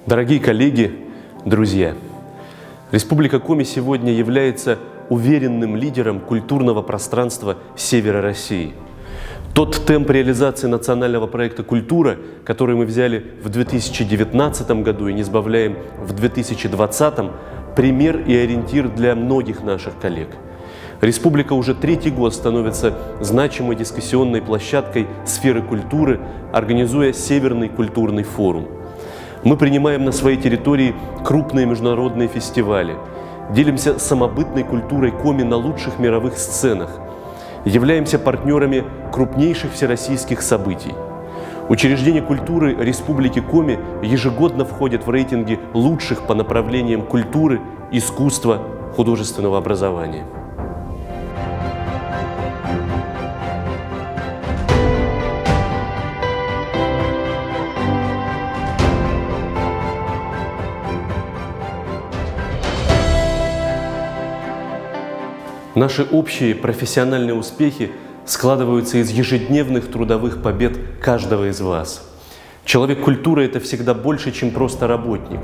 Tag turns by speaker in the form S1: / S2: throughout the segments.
S1: Дорогие коллеги, друзья, Республика Коми сегодня является уверенным лидером культурного пространства севера России. Тот темп реализации национального проекта «Культура», который мы взяли в 2019 году и не сбавляем в 2020, пример и ориентир для многих наших коллег. Республика уже третий год становится значимой дискуссионной площадкой сферы культуры, организуя Северный культурный форум. Мы принимаем на своей территории крупные международные фестивали, делимся самобытной культурой Коми на лучших мировых сценах, являемся партнерами крупнейших всероссийских событий. Учреждения культуры Республики Коми ежегодно входят в рейтинги лучших по направлениям культуры, искусства, художественного образования. Наши общие профессиональные успехи складываются из ежедневных трудовых побед каждого из вас. Человек культуры – это всегда больше, чем просто работник.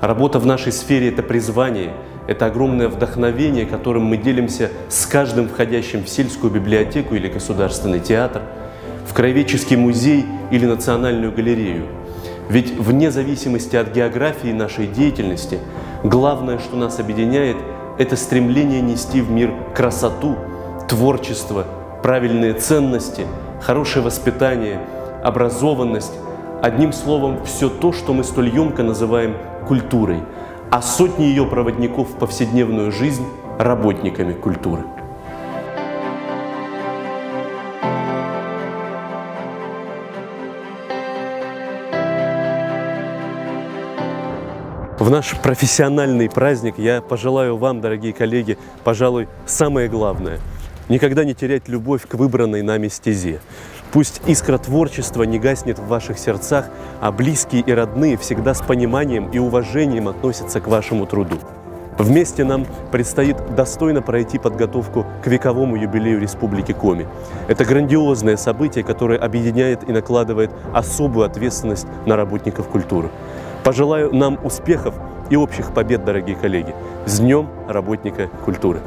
S1: Работа в нашей сфере – это призвание, это огромное вдохновение, которым мы делимся с каждым входящим в сельскую библиотеку или государственный театр, в краеведческий музей или национальную галерею. Ведь вне зависимости от географии нашей деятельности, главное, что нас объединяет – это стремление нести в мир красоту, творчество, правильные ценности, хорошее воспитание, образованность. Одним словом, все то, что мы столь емко называем культурой, а сотни ее проводников в повседневную жизнь – работниками культуры. В наш профессиональный праздник я пожелаю вам, дорогие коллеги, пожалуй, самое главное – никогда не терять любовь к выбранной нами стезе. Пусть искра творчества не гаснет в ваших сердцах, а близкие и родные всегда с пониманием и уважением относятся к вашему труду. Вместе нам предстоит достойно пройти подготовку к вековому юбилею Республики Коми. Это грандиозное событие, которое объединяет и накладывает особую ответственность на работников культуры. Пожелаю нам успехов и общих побед, дорогие коллеги. С Днем работника культуры!